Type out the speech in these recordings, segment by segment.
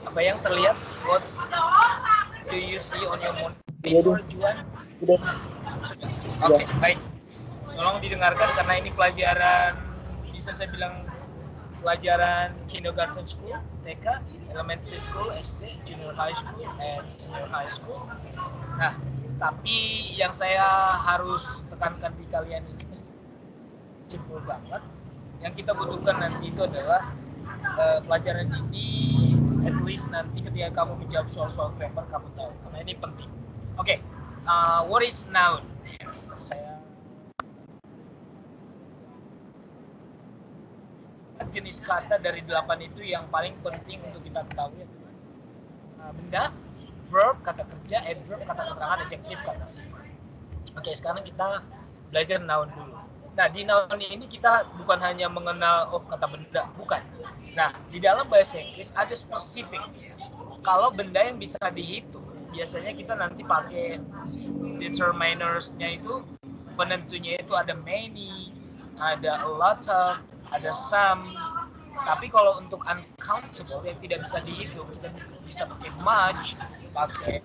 Apa yang terlihat? What do you see on your monitor, Juan? Sudah. Oke, baik. Tolong didengarkan karena ini pelajaran, bisa saya bilang pelajaran kindergarten school, TK, elementary school, SD, junior high school, and senior high school. Nah, tapi yang saya harus tekankan di kalian ini simpel banget. Yang kita butuhkan nanti itu adalah pelajaran ini, at least nanti ketika kamu menjawab soal-soal grammar kamu tahu, karena ini penting. Oke, what is noun? Saya jenis kata dari 8 itu yang paling penting untuk kita ketahui adalah benda, verb, kata kerja, adverb, kata keterangan, adjektif, kata sifat. Oke, sekarang kita belajar noun dulu. Nah, di noun ini kita bukan hanya mengenal kata benda, bukan. Nah, di dalam bahasa Inggris ada spesifik. Kalau benda yang bisa dihitung, biasanya kita nanti pakai determiners-nya itu, penentunya itu ada many, ada a lot of, ada some. Tapi kalau untuk uncountable yang tidak bisa dihitung, kita bisa pakai much, pakai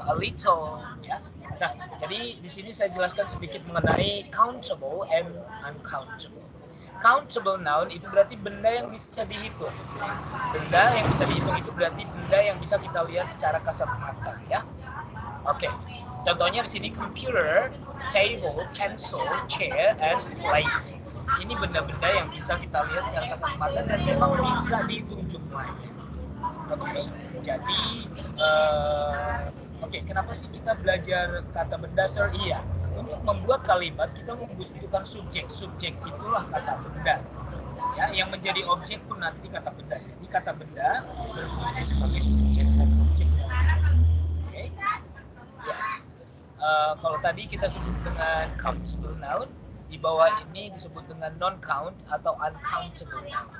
a little, ya. Nah, jadi di sini saya jelaskan sedikit mengenai countable and uncountable. Countable noun itu berarti benda yang bisa dihitung. Benda yang bisa dihitung itu berarti benda yang bisa kita lihat secara kasat mata, ya. Oke. Contohnya di sini computer, table, pencil, chair, and plate. Ini benda-benda yang bisa kita lihat secara kasat mata dan memang bisa dihitung jumlahnya. Oke, jadi kenapa sih kita belajar kata benda, sir? Iya, untuk membuat kalimat kita membutuhkan subjek. Subjek itulah kata benda. Ya, yang menjadi objek pun nanti kata benda. Jadi kata benda berfungsi sebagai subjek dan objek. Oke. Ya. Kalau tadi kita sebut dengan countable noun, di bawah ini disebut dengan non-count atau uncountable noun.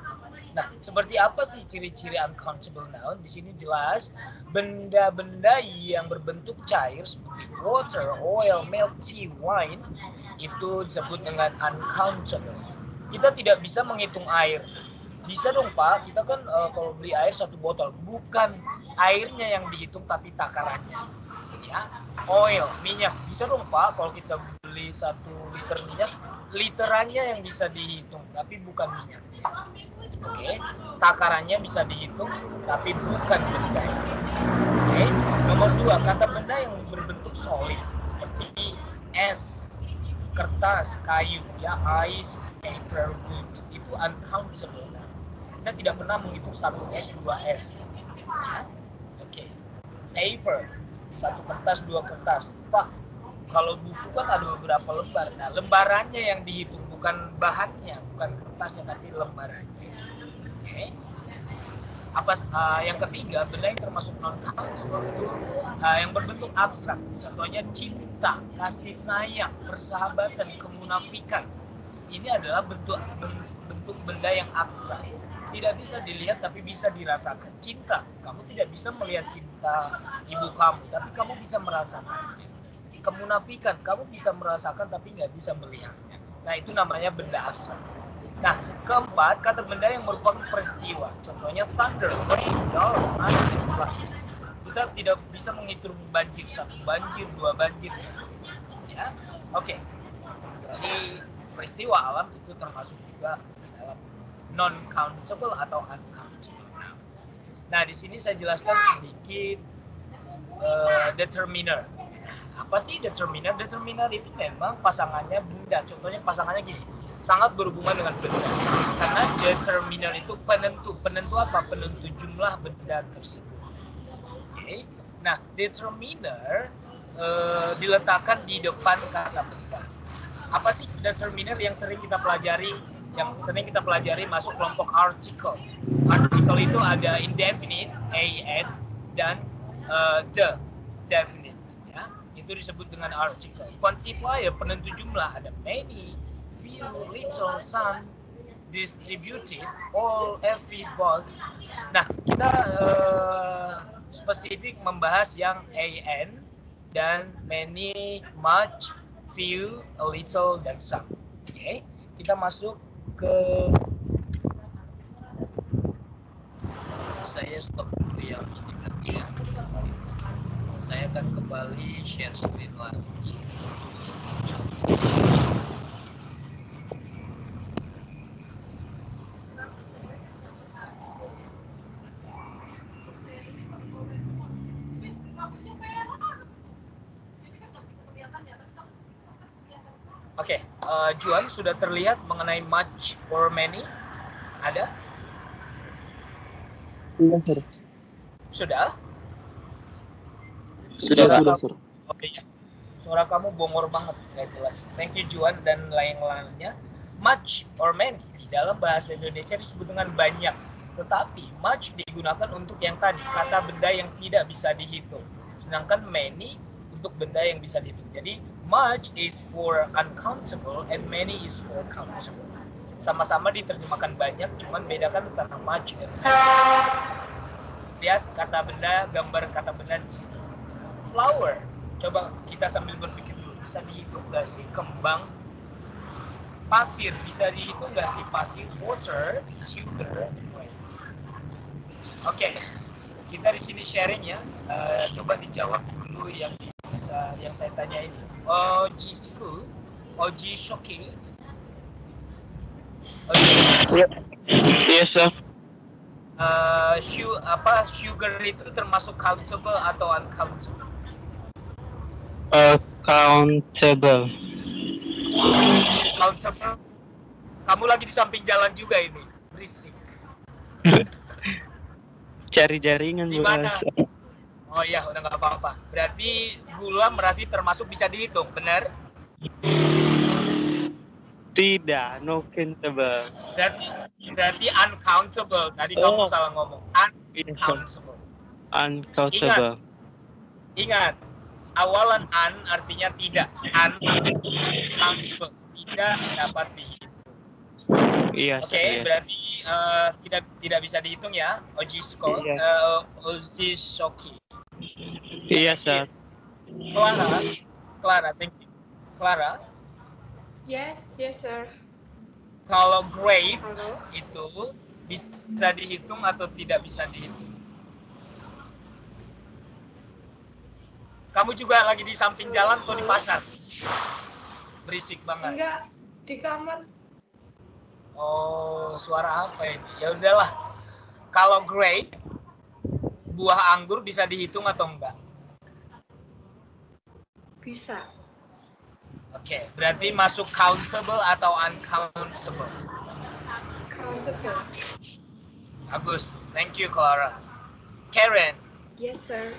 Nah, seperti apa sih ciri-ciri uncountable noun? Di sini jelas benda-benda yang berbentuk cair seperti water, oil, milk, tea, wine itu disebut dengan uncountable. Kita tidak bisa menghitung air. Bisa dong Pak, kita kan kalau beli air 1 botol, bukan airnya yang dihitung tapi takarannya. Ya, oil, minyak, bisa dong Pak kalau kita beli 1 liter minyak, literannya yang bisa dihitung tapi bukan minyak. Oke, takarannya bisa dihitung tapi bukan benda. Oke, nomor 2, kata benda yang berbentuk solid seperti es, kertas, kayu, ya, ice, paper, wood, itu uncountable. Kita tidak pernah menghitung 1 es, 2 es. Ya. Oke, paper, 1 kertas, 2 kertas. Pak, kalau buku kan ada beberapa lembar. Nah, lembarannya yang dihitung, bukan bahannya, bukan kertasnya, tapi lembarannya. Oke. Yang ketiga, benda yang termasuk non-countable itu yang berbentuk abstrak. Contohnya cinta, kasih sayang, persahabatan, kemunafikan. Ini adalah bentuk benda yang abstrak. Tidak bisa dilihat tapi bisa dirasakan. Cinta, kamu tidak bisa melihat cinta ibu kamu, tapi kamu bisa merasakannya. Kemunafikan, kamu bisa merasakan tapi nggak bisa melihatnya. Nah, itu namanya benda abstrak. Nah, keempat, kata benda yang merupakan peristiwa. Contohnya thunder, rain, dark, lightning. Kita tidak bisa menghitung banjir, 1 banjir, 2 banjir. Ya, oke. Jadi peristiwa alam itu termasuk juga dalam non-countable atau uncountable. Nah, di sini saya jelaskan sedikit determiner. Apa sih determiner? Determiner itu memang pasangannya benda. Contohnya pasangannya gini, sangat berhubungan dengan benda. Karena determiner itu penentu. Penentu apa? Penentu jumlah benda tersebut. Oke. Nah, determiner diletakkan di depan kata benda. Apa sih determiner yang sering kita pelajari? Yang sering kita pelajari masuk kelompok article. Article itu ada indefinite, an, dan the definite. Ya, itu disebut dengan article. Quantifier, penentu jumlah, ada many, few, little, some, distributed, all, every, both. Nah, kita spesifik membahas yang an dan many, much, few, a little, dan some. Oke, kita masuk ke stop dulu yang ini berarti ya. Saya akan kembali share screen lagi. Oke, Juan sudah terlihat mengenai much or many? Ada? Iya, Sir. Sudah? Sudah, Sir. Oke ya. Suara kamu bongor banget, nggak jelas. Thank you Juan dan lain-lainnya. Much or many di dalam bahasa Indonesia disebut dengan banyak. Tetapi much digunakan untuk yang tadi, kata benda yang tidak bisa dihitung. Sedangkan many untuk benda yang bisa dihitung. Jadi much is for uncountable and many is for countable. Sama-sama diterjemahkan banyak, cuman bedakan antara much dan many. Lihat kata benda, gambar kata benda di sini. Flower. Coba kita sambil berpikir dulu, bisa dihitung nggak sih kembang? Pasir, bisa dihitung nggak sih pasir? Water, sugar. Oke, kita di sini sharing ya. Coba dijawab dulu yang saya tanya ini. Ojisku, Oji Shoki. Yes, Sir. Sugar itu termasuk countable atau uncountable? Countable. Countable. Kamu lagi di samping jalan juga ini, berisik. Cari jaringan, Di mana? Bos. Oh iya, udah nggak apa-apa. Berarti gula merasi termasuk bisa dihitung, benar? Tidak, no countable. Berarti uncountable. Tadi kamu salah ngomong. Uncountable. Uncountable. Ingat, awalan un artinya tidak. Uncountable, tidak dapat dihitung. Iya. Oke, berarti tidak bisa dihitung ya, Ojisko, Ojishoki. Iya, Sir. Clara, thank you. Clara? Yes, sir. Kalau grape itu bisa dihitung atau tidak bisa dihitung? Kamu juga lagi di samping jalan atau di pasar? Berisik banget. Enggak, di kamar. Oh, suara apa ini? Ya udahlah. Kalau grape, buah anggur bisa dihitung atau enggak? Bisa. Oke, berarti masuk countable atau uncountable? Countable. Bagus, thank you Clara. Karen? Yes, sir.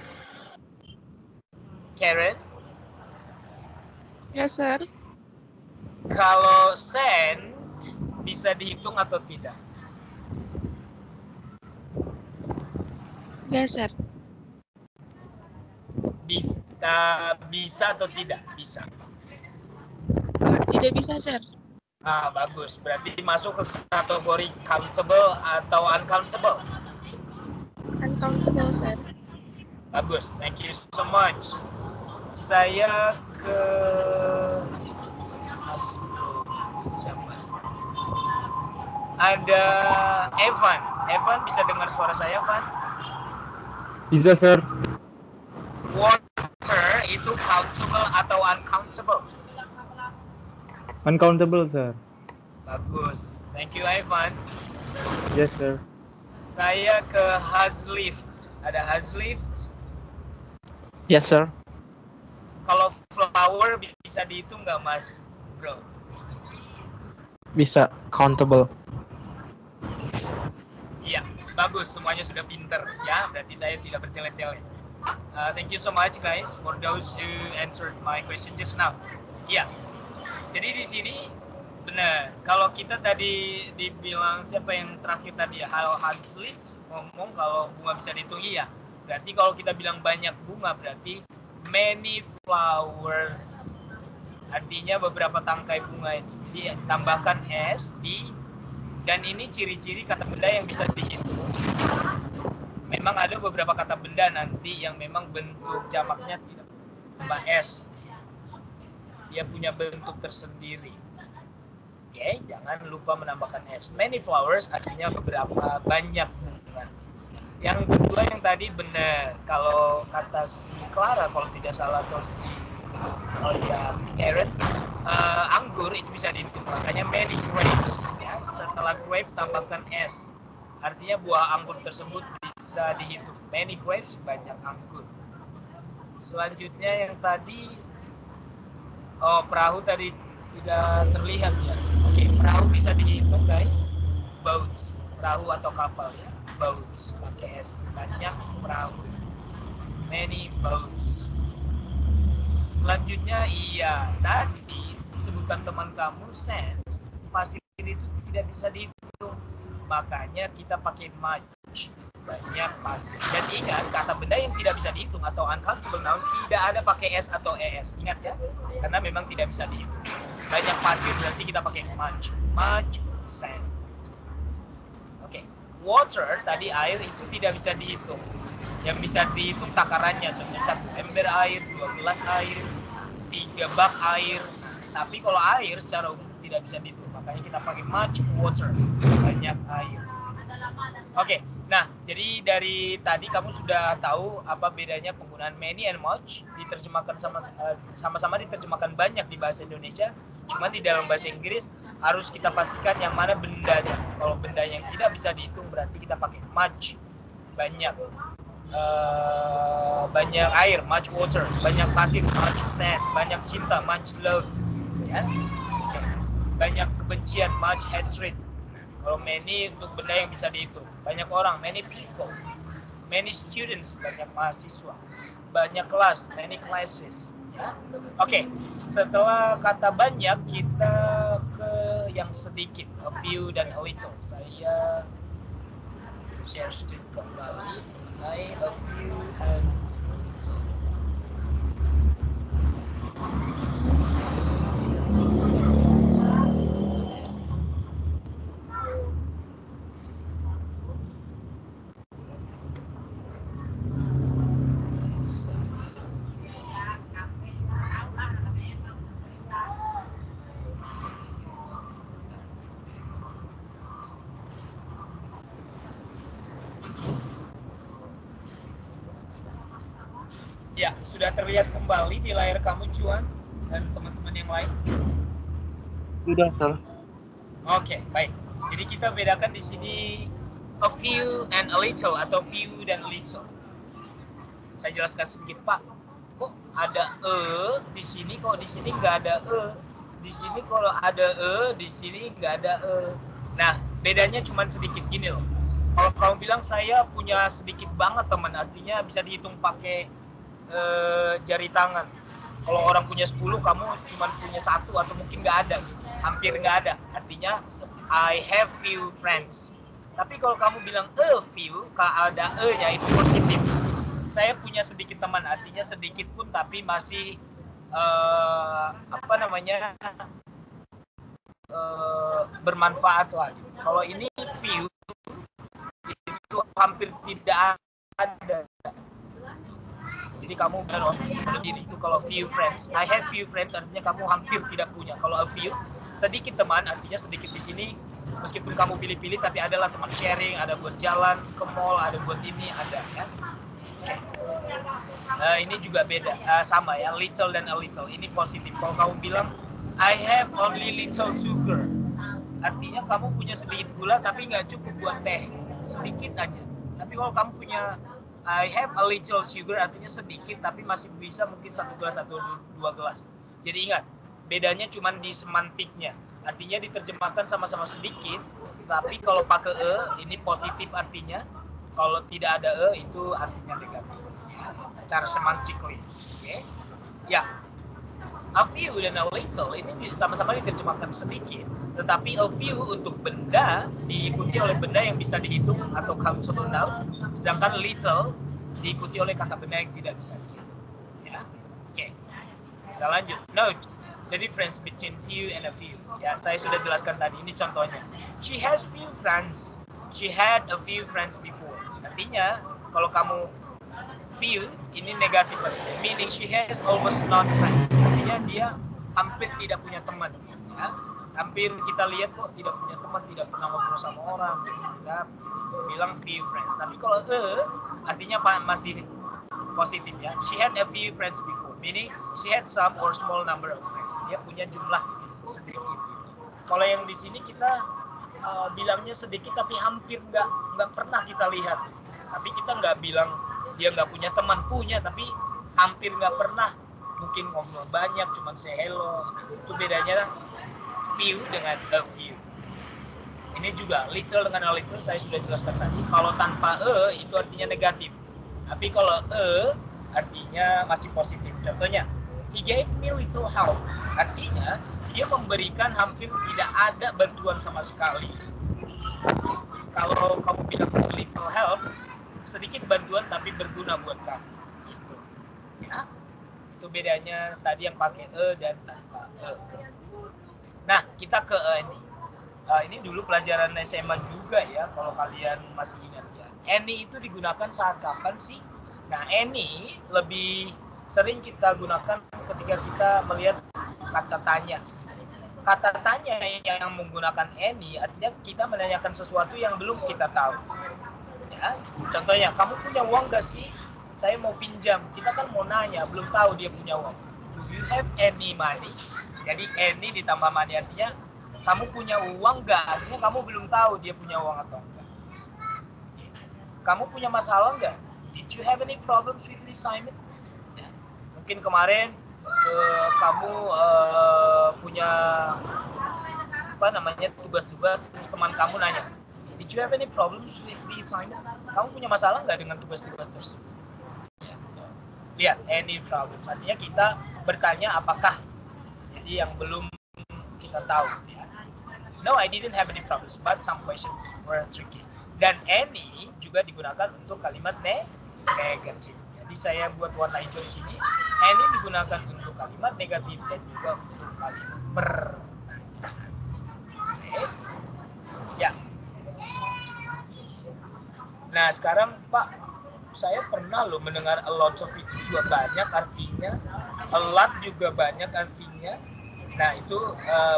Karen? Yes, sir. Kalau sand bisa dihitung atau tidak? Yes, sir. Bisa atau tidak? Bisa. Tidak bisa, sir. Bagus. Berarti masuk ke kategori countable atau uncountable? Uncountable, sir. Bagus. Thank you so much. Saya ke siapa? Ada Evan. Evan bisa dengar suara saya, Evan? Bisa, Sir. Water itu countable atau uncountable? Uncountable, Sir. Bagus. Thank you, Evan. Yes, Sir. Saya ke Hazlift. Ada Hazlift? Yes, Sir. Kalau flower bisa dihitung nggak, Mas Bro? Bisa, countable. Iya, bagus. Semuanya sudah pinter. Ya, berarti saya tidak bertele-tele. Thank you so much, guys, for those who answered my question just now. Iya. Jadi di sini benar. Kalau kita tadi dibilang siapa yang terakhir tadi ya, Hazlift ngomong kalau bunga bisa dihitung, iya. Berarti kalau kita bilang banyak bunga berarti many flowers. Artinya beberapa tangkai bunga ini. Jadi tambahkan S di, dan ini ciri-ciri kata benda yang bisa dihitung. Memang ada beberapa kata benda nanti yang memang bentuk jamaknya tidak tambah S. Dia punya bentuk tersendiri. Oke, jangan lupa menambahkan S. Many flowers artinya beberapa banyak bunga. Yang kedua yang tadi benar. Kalau kata si Clara, kalau tidak salah, atau si Karen, anggur itu bisa dihitung. Makanya many grapes. Ya, setelah grape tambahkan s. Artinya buah anggur tersebut bisa dihitung. Many grapes, banyak anggur. Selanjutnya yang tadi, perahu tadi tidak terlihat ya. Oke, perahu bisa dihitung guys. Boats, perahu atau kapal ya. Boats pakai s, banyak perahu, many boats. Selanjutnya iya, tadi disebutkan teman kamu sand, pasir itu tidak bisa dihitung, makanya kita pakai much, banyak pasir. Dan ingat, kata benda yang tidak bisa dihitung atau uncountable noun tidak ada pakai s atau es, ingat ya, karena memang tidak bisa dihitung. Banyak pasir berarti kita pakai much sand. Oke. Water tadi air itu tidak bisa dihitung. Yang bisa dihitung takarannya, contohnya 1 ember air, 2 gelas air, 3 bak air. Tapi kalau air secara umum tidak bisa dihitung, makanya kita pakai much water, banyak air. Oke, nah jadi dari tadi kamu sudah tahu apa bedanya penggunaan many and much, diterjemahkan sama-sama diterjemahkan banyak di bahasa Indonesia, cuman di dalam bahasa Inggris harus kita pastikan yang mana bendanya. Kalau benda yang tidak bisa dihitung berarti kita pakai much, banyak, banyak air, much water, banyak pasir, much sand, banyak cinta, much love, ya. Banyak kebencian, much hatred. Kalau many untuk benda yang bisa dihitung, banyak orang, many people, many students, banyak mahasiswa, banyak kelas, many classes. Ya. Oke, setelah kata banyak kita ke yang sedikit, a few dan a little. Saya share screen kembali. A few and a little. Ya, sudah terlihat kembali di layar kamu, Cuan, dan teman-teman yang lain? Sudah, sir. Oke, baik. Jadi kita bedakan di sini a few and a little atau few dan little. Saya jelaskan sedikit, Pak. Kok ada di sini, kok di sini nggak ada di sini kalau ada di sini nggak ada Nah, bedanya cuma sedikit gini loh. Kalau kamu bilang saya punya sedikit banget teman, artinya bisa dihitung pakai jari tangan. Kalau orang punya 10, kamu cuma punya 1 atau mungkin nggak ada, hampir nggak ada. Artinya I have few friends. Tapi kalau kamu bilang a few, ada nya itu positif. Saya punya sedikit teman, artinya sedikit pun tapi masih bermanfaat lah. Kalau ini few itu hampir tidak ada. Jadi kamu benar diri itu kalau few friends. I have few friends artinya kamu hampir tidak punya. Kalau a few, sedikit teman artinya sedikit di sini. Meskipun kamu pilih-pilih tapi adalah teman sharing, ada buat jalan ke mall, ada buat ini, ada ya. Ini juga beda, sama ya, little dan a little. Ini positif. Kalau kamu bilang I have only little sugar, artinya kamu punya sedikit gula tapi nggak cukup buat teh, sedikit aja. Tapi kalau kamu punya I have a little sugar artinya sedikit tapi masih bisa mungkin 1 gelas atau 2 gelas. Jadi ingat, bedanya cuma di semantiknya. Artinya diterjemahkan sama-sama sedikit, tapi kalau pakai ini positif artinya, kalau tidak ada itu artinya negatif. Secara semantically. Okay? Ya. A few dan a little ini sama-sama diterjemahkan sedikit, tetapi a few untuk benda diikuti oleh benda yang bisa dihitung atau countable noun, sedangkan little diikuti oleh kata benda yang tidak bisa dihitung. Ya, oke. Kita lanjut. Note the difference between few and a few. Ya, saya sudah jelaskan tadi. Ini contohnya. She has few friends. She had a few friends before. Artinya kalau kamu few ini negatif, meaning she has almost not friends. Artinya dia hampir tidak punya teman. Ya. hampir kita lihat kok tidak punya teman, tidak pernah ngobrol sama orang, kita bilang few friends. Tapi kalau artinya masih positif ya. She had a few friends before, meaning she had some or small number of friends. Dia punya jumlah sedikit. Kalau yang di sini kita bilangnya sedikit tapi hampir nggak pernah kita lihat. Tapi kita nggak bilang dia nggak punya teman, punya, tapi hampir nggak pernah. Mungkin ngobrol banyak, cuma say hello. Itu bedanya few dengan a few. Ini juga little dengan a little saya sudah jelaskan tadi. Kalau tanpa itu artinya negatif. Tapi kalau artinya masih positif. Contohnya, he gave me little help. Artinya dia memberikan hampir tidak ada bantuan sama sekali. Kalau kamu bilang little help, sedikit bantuan tapi berguna buat kamu. Gitu. Ya. Itu bedanya tadi yang pakai dan tanpa Nah, kita ke ini. Ini dulu pelajaran SMA juga ya, kalau kalian masih ingat ya. Any itu digunakan saat kapan sih? Nah, any lebih sering kita gunakan ketika kita melihat kata tanya. Kata tanya yang menggunakan any artinya kita menanyakan sesuatu yang belum kita tahu. Ya, contohnya, kamu punya uang gak sih? Saya mau pinjam. Kita kan mau nanya, belum tahu dia punya uang. Do you have any money? Jadi any ditambah money artinya kamu punya uang gak? Artinya kamu belum tahu dia punya uang atau enggak. Kamu punya masalah nggak? Did you have any problems with the assignment? Ya. Mungkin kemarin kamu punya tugas-tugas, terus teman kamu nanya, did you have any problems with the assignment? Kamu punya masalah nggak dengan tugas-tugas tersebut? Ya. Lihat, any problems. Artinya kita bertanya apakah. Jadi yang belum kita tahu. Ya. No, I didn't have any problems, but some questions were tricky. Dan any juga digunakan untuk kalimat negatif. Jadi saya buat warna hijau di sini. Any digunakan untuk kalimat negatif dan juga untuk kalimat pertanyaan. Oke. Ya. Nah sekarang Pak, saya pernah loh mendengar a lot of itu juga banyak artinya, a lot juga banyak artinya. Nah itu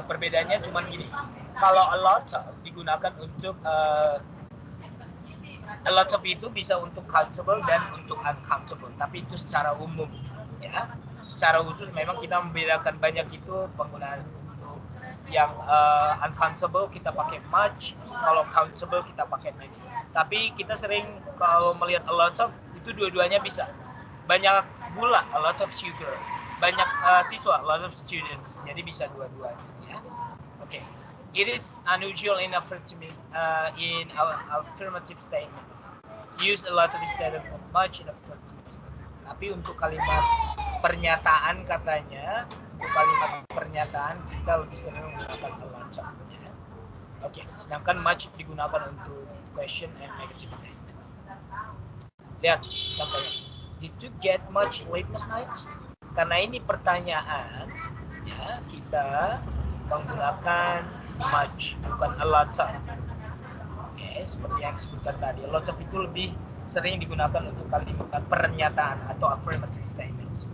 perbedaannya cuma gini. Kalau a lot of digunakan untuk a lot of itu bisa untuk countable dan untuk uncountable, tapi itu secara umum ya. Secara khusus memang kita membedakan banyak itu penggunaan untuk yang uncountable kita pakai much, kalau countable kita pakai many. Tapi kita sering kalau melihat a lot of itu dua-duanya bisa. Banyak gula, a lot of sugar. Banyak siswa, a lot of students. Jadi bisa dua-duanya ya. Oke. It is unusual in affirmative statements. Use a lot instead of much in affirmative statements. Tapi untuk kalimat pernyataan katanya, untuk kalimat pernyataan kita lebih sering menggunakan a lot. Ya. Oke. Sedangkan much digunakan untuk question and negative statement. Lihat contohnya. Did you get much sleep last night? Karena ini pertanyaan, ya kita menggunakan much, bukan a lot of. Oke, seperti yang disebutkan tadi, a lot of itu lebih sering digunakan untuk kalimat pernyataan atau affirmative statements.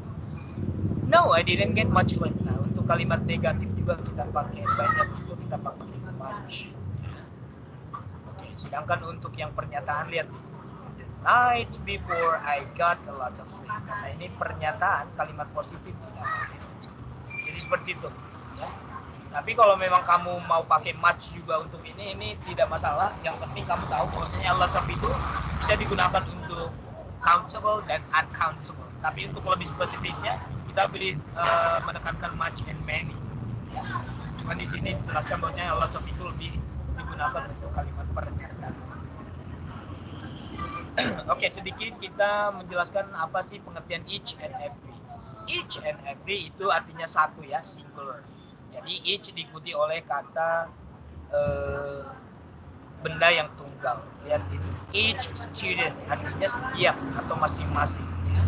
No, I didn't get much sleep. Nah, untuk kalimat negatif juga kita pakai banyak, itu kita pakai much. Oke, sedangkan untuk yang pernyataan lihat nih. The night before I got a lot of sleep. Karena ini pernyataan kalimat positif kita pakai. Jadi seperti itu. Ya. Tapi kalau memang kamu mau pakai much juga untuk ini tidak masalah. Yang penting kamu tahu bahwasanya a lot of itu bisa digunakan untuk countable dan uncountable. Tapi untuk lebih spesifiknya kita menekankan much and many. Ya. Cuma di sini dijelaskan bahwasanya a lot of itu lebih digunakan untuk kalimat pernyataan. Oke, sedikit kita menjelaskan apa sih pengertian each and every. Each and every itu artinya satu ya, singular. Jadi each diikuti oleh kata benda yang tunggal. Lihat ini, each student artinya setiap atau masing-masing. Ya.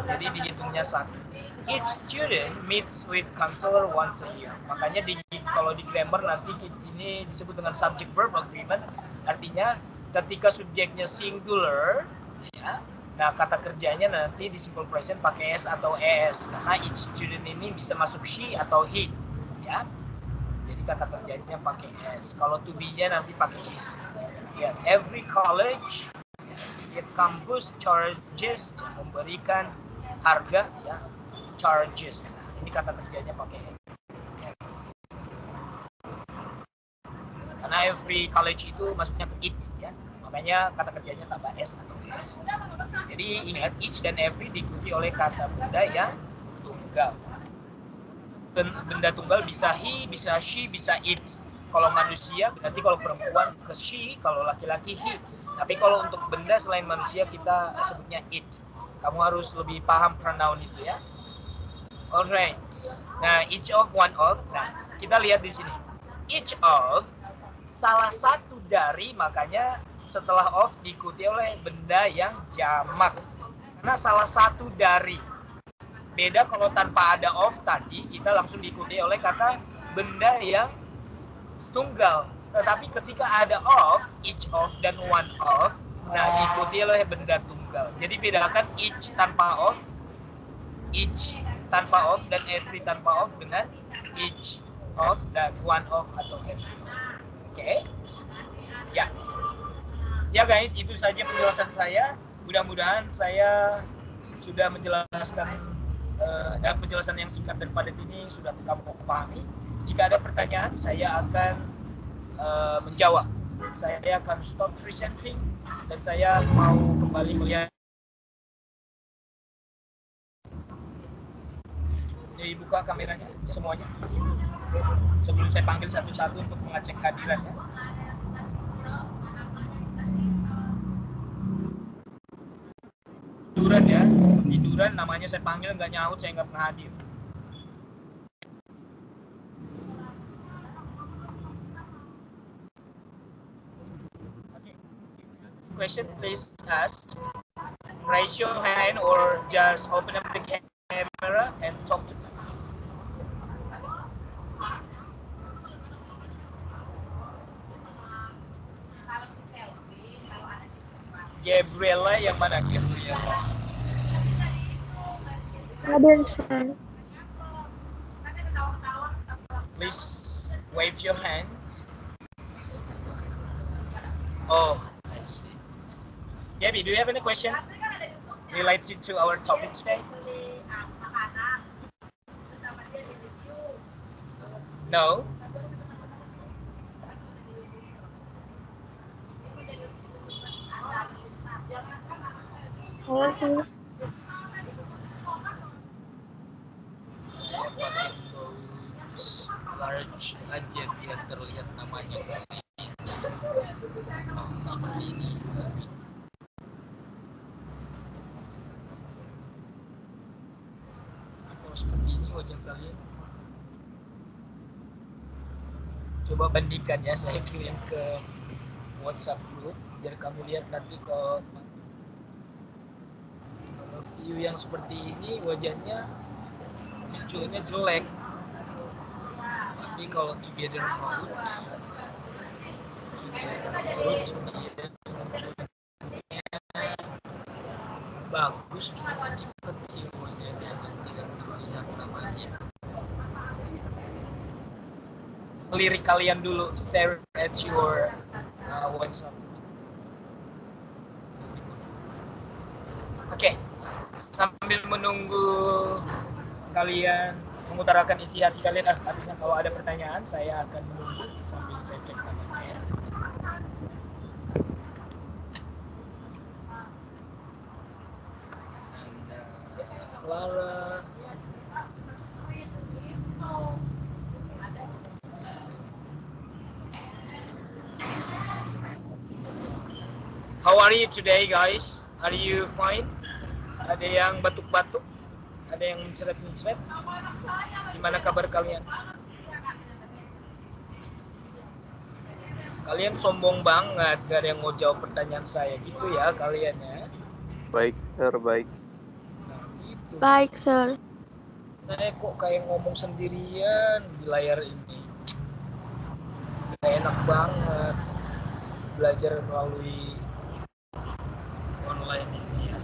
Jadi dihitungnya satu. Each student meets with counselor once a year. Makanya kalau di grammar nanti ini disebut dengan subject verb agreement. Artinya ketika subjeknya singular, ya, nah kata kerjanya nanti di simple present pakai s atau es. Karena each student ini bisa masuk she atau he. Ya. Jadi kata kerjanya pakai S. Kalau to be-nya nanti pakai is. Ya, every college, setiap kampus charges, memberikan harga, ya, charges. Ini kata kerjanya pakai S. Karena every college itu masuknya ke it, ya. Makanya kata kerjanya tambah S atau S. Jadi ingat, each dan every diikuti oleh kata benda yang tunggal. Benda tunggal bisa he, bisa she, bisa it. Kalau manusia berarti kalau perempuan ke she, kalau laki-laki he. Tapi kalau untuk benda selain manusia kita sebutnya it. Kamu harus lebih paham pronoun itu ya. Alright. Nah, each of, one of. Nah, kita lihat di sini. Each of, salah satu dari, makanya setelah of diikuti oleh benda yang jamak. Karena salah satu dari. Beda kalau tanpa ada of tadi, kita langsung diikuti oleh kata benda yang tunggal. Tetapi ketika ada of, each of dan one of, nah diikuti oleh benda tunggal. Jadi bedakan each tanpa of, each tanpa of, dan every tanpa of dengan each of dan one of atau every. Oke? Ya. Ya guys, itu saja penjelasan saya. Mudah-mudahan saya sudah menjelaskan penjelasan yang singkat dan padat ini sudah kamu pahami. Jika ada pertanyaan, saya akan menjawab. Saya akan stop presenting dan saya mau kembali melihat. Jadi buka kameranya semuanya. Sebelum saya panggil satu-satu untuk mengecek kehadirannya. Tiduran ya, tiduran namanya saya panggil nggak nyaut, saya nggak pernah hadir. Okay. Question please ask. Raise your hand or just open up the camera and talk to me. Gabriela yang mana Gabriela? Ada, sir. Please wave your hand. Oh, I see. Gabby, do you have any question related to our topic today? No? Halo, sir. Saya pakai box large aja biar terlihat namanya. Seperti ini. Kalau seperti ini wajah kalian. Coba bandingkan ya, saya kirim ke WhatsApp group biar kamu lihat nanti kalau view yang seperti ini wajahnya munculnya jelek. Tapi kalau together mode bagus, cuma cepet sih wajahnya tidak terlihat namanya. Lirik kalian dulu, share at your WhatsApp. Oke, sambil menunggu kalian mengutarakan isi hati kalian, habisnya kalau ada pertanyaan saya akan menunggu sambil saya cek kameranya. Clara. How are you today, guys? Are you fine? Ada yang batuk-batuk? Ada yang mencret-mencret? Gimana kabar kalian? Kalian sombong banget, gak ada yang mau jawab pertanyaan saya gitu ya kalian ya? Baik, sir, baik. Nah, gitu. Baik, sir. Saya kok kayak ngomong sendirian di layar ini. Gak enak banget belajar melalui online ini ya.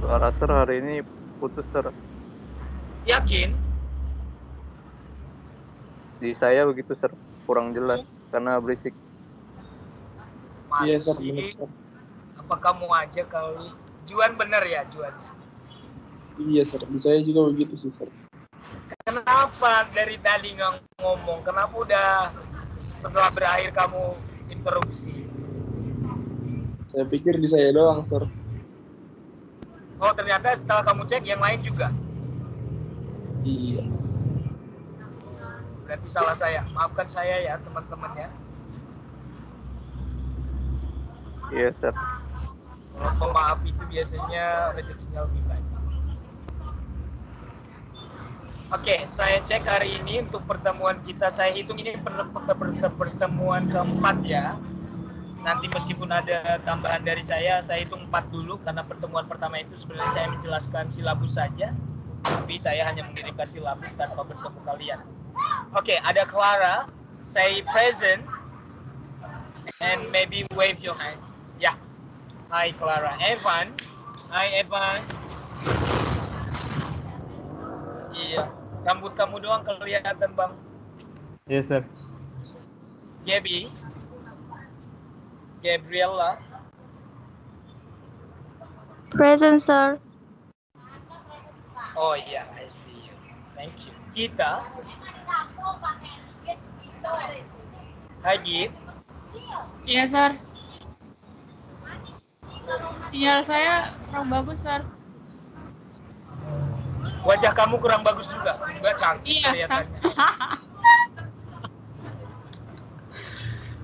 Suara sir hari ini putus, sir. Yakin? Di saya begitu, Sir. Kurang jelas karena berisik. Iya, Masa Sir. sih? Benar, Sir. Apa kamu aja kali? Juan bener ya, Juan? Iya, Sir. Di saya juga begitu sih, Sir. Kenapa dari tadi nggak ngomong? Kenapa udah setelah berakhir kamu interupsi? Saya pikir di saya doang, Sir. Oh, ternyata setelah kamu cek yang lain juga. Iya. Berarti salah saya. Maafkan saya ya, teman-teman ya. Iya, Sir. Kalau pemaaf itu biasanya rezekinya lebih banyak. Oke, saya cek hari ini untuk pertemuan kita. Saya hitung ini pertemuan keempat ya. Nanti meskipun ada tambahan dari saya hitung 4 dulu. Karena pertemuan pertama itu sebenarnya saya menjelaskan silabus saja. Tapi saya hanya mengirimkan silabus tanpa bertemu kalian. Oke, ada Clara. Say present. And maybe wave your hand. Ya. Hai Clara. Evan. Hai Evan. Iya. Rambut kamu doang kelihatan, Bang. Yes, Sir. Gaby. Gabriella. Present, sir. Oh iya, I see you. Thank you. Gita. Hai Git. Iya, Sir. Sinyal saya kurang bagus, Sir. Wajah kamu kurang bagus juga. Enggak cantik Iya, kelihatannya.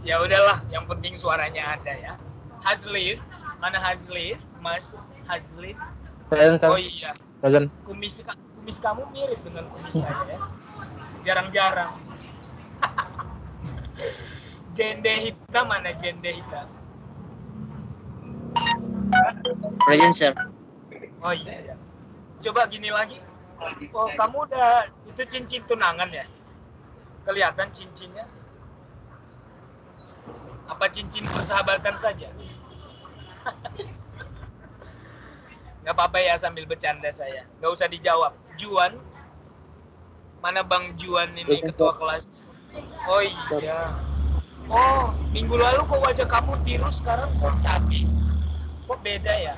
Ya udahlah, yang penting suaranya ada ya. Hazlif, mana Hazlif? Mas Hazlif. Present, Sir. Oh iya, Present. kumis kamu mirip dengan kumis saya ya. Jarang-jarang. Jende hitam mana jende hitam? Present, Sir. Oh iya. Coba gini lagi. Oh, kamu udah itu cincin tunangan ya? Kelihatan cincinnya? Apa cincin persahabatan saja? Gak apa-apa ya sambil bercanda saya. Gak usah dijawab. Juan? Mana Bang Juan ini ketua kelas? Oh iya. Oh, minggu lalu kok wajah kamu tirus, sekarang kok cabi? Kok beda ya?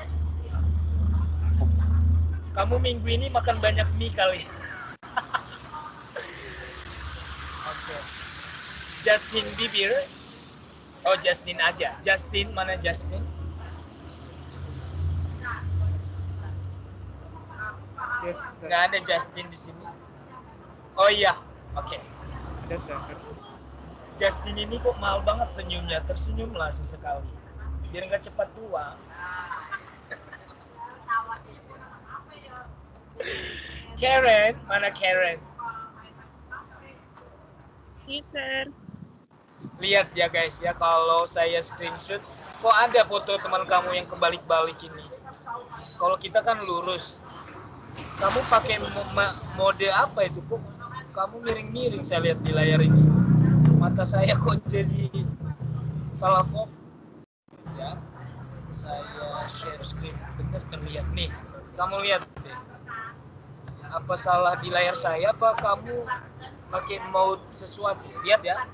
Kamu minggu ini makan banyak mie kali. Oke. Justin Bieber. Oh, Justin aja. Justin, mana Justin? Yes, Nggak ada Justin di sini. Oh iya, oke. Yes, Sir. Justin ini kok mahal banget senyumnya. Tersenyumlah sesekali. Biar nggak cepat tua. Karen, mana Karen? Iya, Sir. Lihat ya guys ya, kalau saya screenshot, kok ada foto teman kamu yang kebalik-balik ini. Kalau kita kan lurus. Kamu pakai mode apa itu kok? Kamu miring-miring saya lihat di layar ini. Mata saya kok jadi salah fokus. Ya, saya share screen, bener terlihat nih. Kamu lihat deh. Apa salah di layar saya? Apa kamu pakai mode sesuatu? Lihat ya.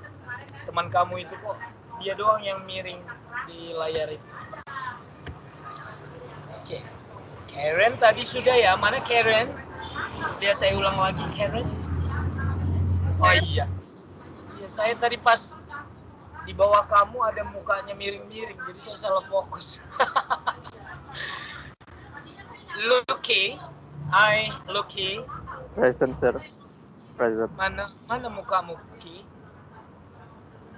Teman kamu itu kok dia doang yang miring di layar itu. Oke. Karen tadi sudah ya. Mana Karen? Biar saya ulang lagi Karen. Oh iya. Iya, saya tadi pas di bawah kamu ada mukanya miring-miring, jadi saya salah fokus. Lucky. Hai, Lucky. Present, Sir. Present. Mana mukamu, Ki?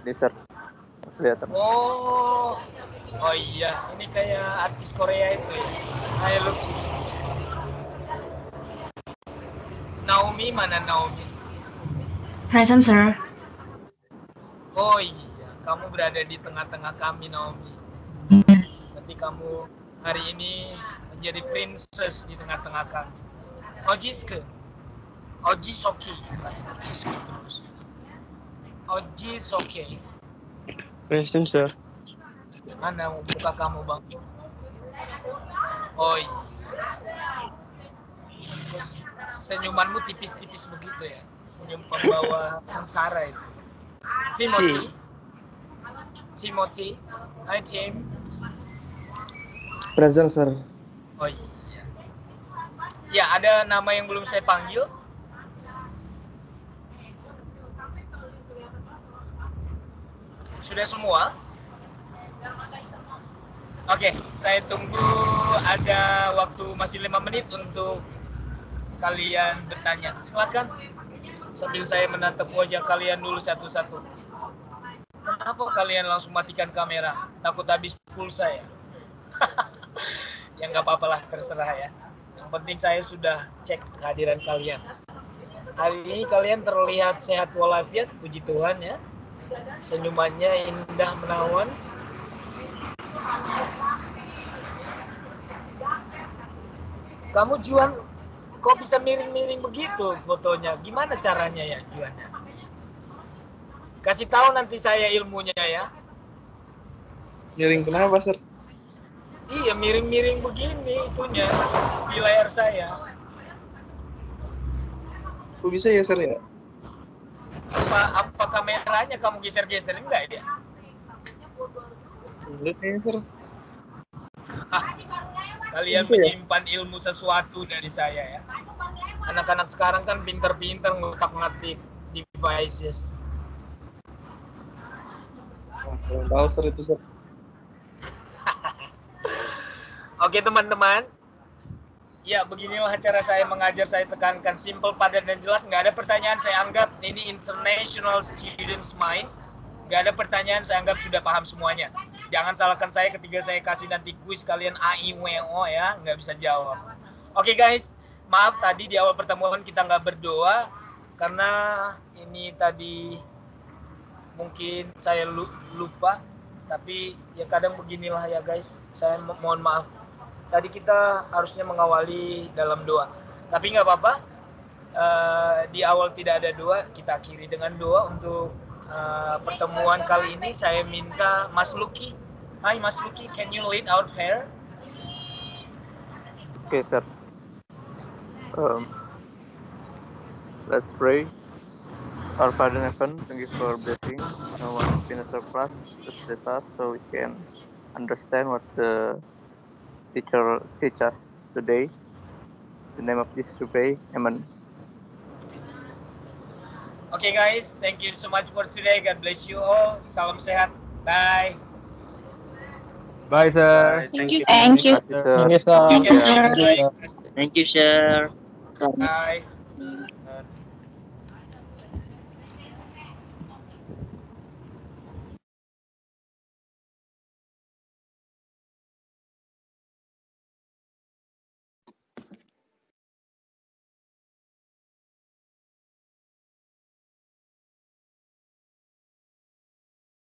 Ini, Sir. Kelihatan. Oh iya, ini kayak artis Korea itu ya. Hai Lucky. Naomi, mana Naomi? Present, Sir. Oh iya, kamu berada di tengah-tengah kami, Naomi. Berarti kamu hari ini menjadi princess di tengah-tengah kami. Ojiske. Ojisoki. Ojiske terus. Ojisoki. Present, Sir. Mana muka kamu, Bang? Oh iya. Terus senyumanmu tipis-tipis begitu ya. senyum pembawa sengsara itu. Timothy. Hai Tim. Present, sir. Oh iya. Ya, ada nama yang belum saya panggil. Sudah semua? Oke, saya tunggu ada waktu masih 5 menit untuk kalian bertanya. Silakan. Sambil saya menatap wajah kalian dulu satu-satu. Kenapa kalian langsung matikan kamera? Takut habis pulsa ya? Ya nggak apa-apalah, terserah ya. Yang penting saya sudah cek kehadiran kalian. Hari ini kalian terlihat sehat walafiat, puji Tuhan ya. Senyumannya indah menawan. Kamu Juan, kok bisa miring-miring begitu fotonya? Gimana caranya ya Juannya? Kasih tahu nanti saya ilmunya ya. Miring kenapa, sir? Iya, miring-miring begini itunya di layar saya. Kok bisa ya, sir ya? Apa kameranya kamu geser-geser enggak ya? Enggak kayaknya, sir. Kalian Gitu ya? menyimpan ilmu sesuatu dari saya ya. Anak-anak sekarang kan pinter-pinter ngutak-ngatik devices. Kurang tahu, sir, itu, sir. Oke teman-teman. Ya, beginilah cara saya mengajar, saya tekankan simple, padat, dan jelas. Nggak ada pertanyaan, saya anggap ini international students mind. Nggak ada pertanyaan, saya anggap sudah paham semuanya. Jangan salahkan saya ketika saya kasih nanti kuis kalian AIWO ya, nggak bisa jawab. Oke guys, maaf tadi di awal pertemuan kita nggak berdoa, karena ini tadi mungkin saya lupa. Tapi ya kadang beginilah ya guys, saya mohon maaf. Tadi kita harusnya mengawali dalam doa, tapi nggak apa-apa. Di awal tidak ada doa, kita akhiri dengan doa. Untuk pertemuan kali ini saya minta Mas Lucky. Hai Mas Lucky, can you lead our prayer? Okay, sir. Let's pray. Our Father in heaven, thank you for blessing. No one finish our class, just let us so we can understand what the teacher teach us today. In the name of Jesus we pray. Amen. Okay guys, thank you so much for today. God bless you all. Salam sehat. Bye. Bye, sir. Thank you. Thank you. Terima kasih, sir. Thank you, sir. Thank you, sir. Thank you, sir. Bye.